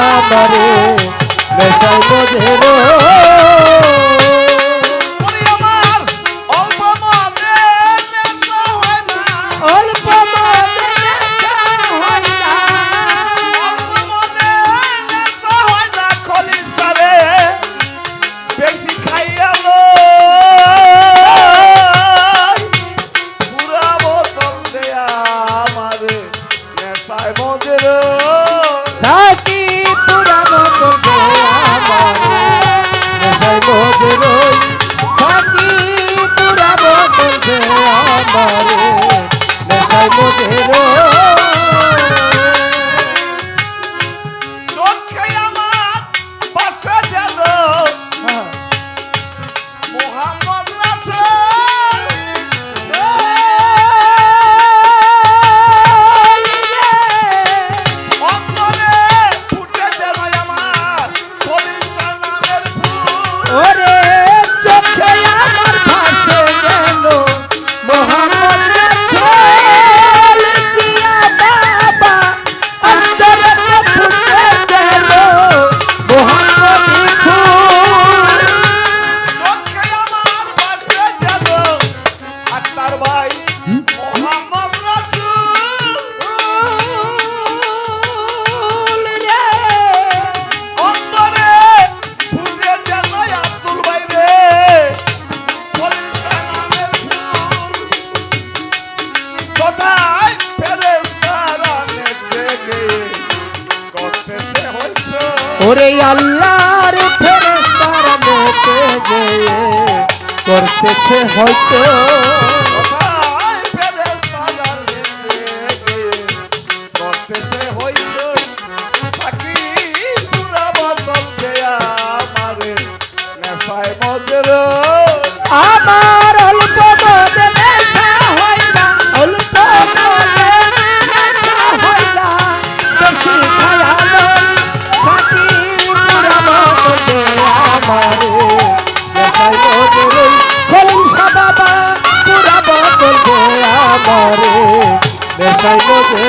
আমারে নেশায় মজেরো ওরে আল্লাহর ফেরেশতার মতে গিয়ে করতেছে হয়তো আমার অল্প মদে নেশা হয় না অল্প মদে নেশা হয় না বেশি খায়ালো সাথী পুরা মদে আমারে নেশায় মদে খলিল সাবাবা পুরা মদে আমারে নেশায় মদে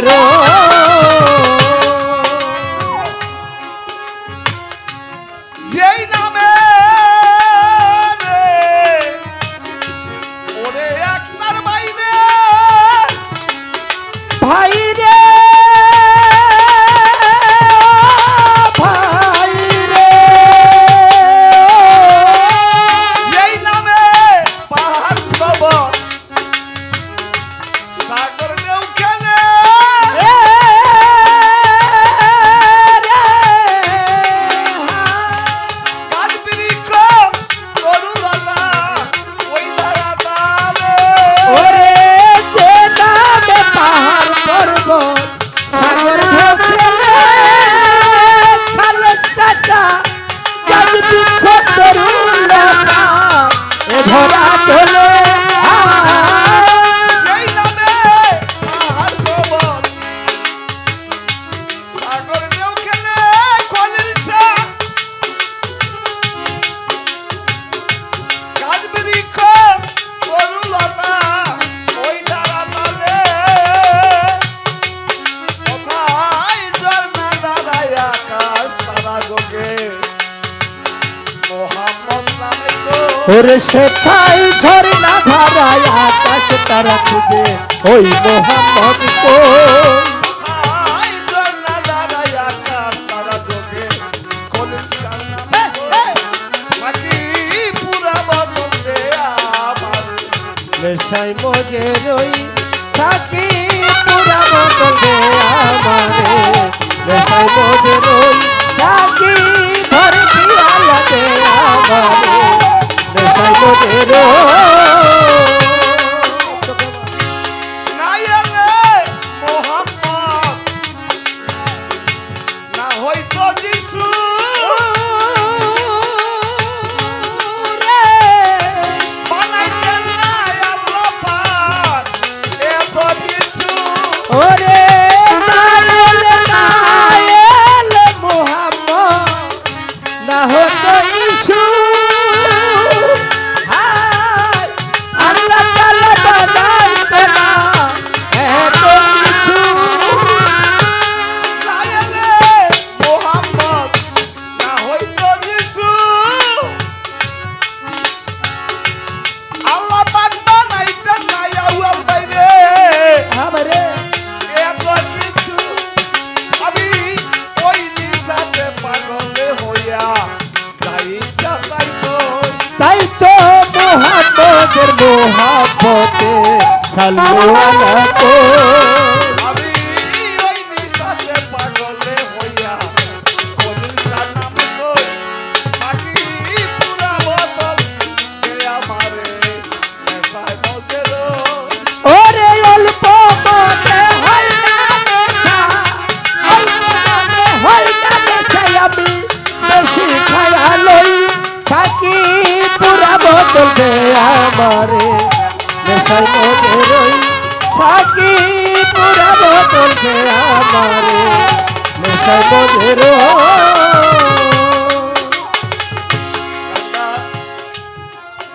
ওরে সেথাই ঝরনা ধারায় আকাশ তারা খুঁজে ওই মোহাম্মদ কো নেশায় মজে রই থাকি পুরা বদলে আমারে নেশায় মজে রই থাকি ঘর পিয়ালা দে আমারে নেশায় মজে রই মোহাব্বতে সাল্লু আলা তো আমি ওই নিশাতে পাগলে হইয়া কলিল শাহ নাম কই থাকি পুরা বোতল কে আমারে নেশায় মজে রই। ওরে অল্প মনে হয় না নেশা, অল্প মনে হয় না নেশায় আমি বেশি খায়া লই থাকি পুরা বোতল দে আমারে নেশায় মজে রই থাকি পুরা বোতল দে আমারে নেশায় মজে রই।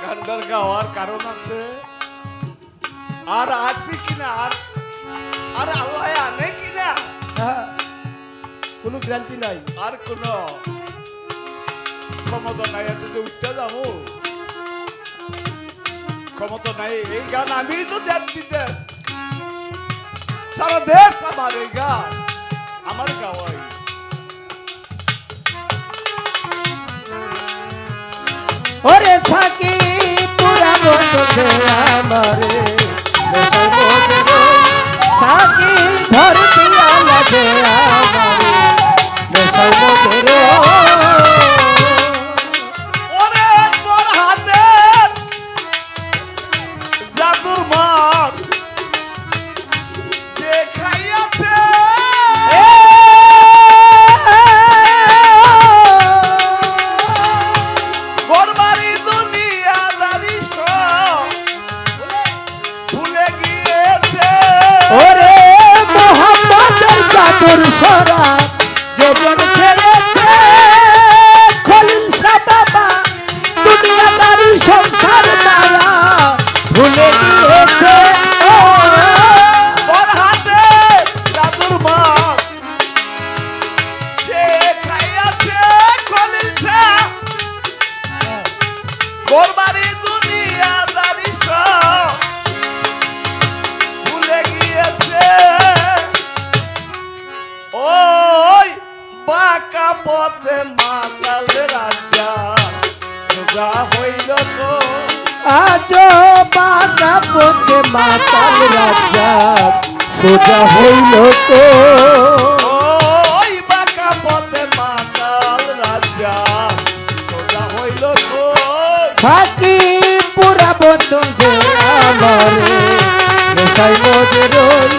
গানটার গাওয়ার কারণ আছে আর আসি কিনা আর আল্লাহ আনে কিনা হ্যাঁ, কোনো গ্যারান্টি নাই। আর কোন ক্ষমতা নাই এত যে উঠতে যাবো ক্ষমতা নাই। এই গান আমি তো দেশ বিদেশ সারা দেশ আমার এই গান আমার গাওয়াই। ওরে থাকি পুরা বোতল দে আমারে নেশায় মজে রই থাকি ভরতি আলা দে আমারে নেশায় মজে রই। ওরে তোর হাতে জাদুর মাছ দেখাইয়াছে গরবারি দুনিয়া দারি সব ভুলে গিয়েছে। ওরে মোহাম্মদের জাদুর সরা যেজন ছেড়েছে খলিল শাহ বাবা দুনিয়াদারি সংসার মায়া ভুলে গিয়েছে। ও তোর হাতে জাদুর মাছ দেখাইয়াছে খলিল শাহ গরবারি দুনিয়া দারি সব ভুলে গিয়েছে। ওই বাঁকা পথে মাতাল রাজা সোজা হইল তো। আজ বাঁকা পথে মাতাল রাজা সোজা হইল তো। ওই বাঁকা পথে মাতাল রাজা সোজা হইল তো। থাকি পুরা বোতল দে আমারে নেশায় মজে রই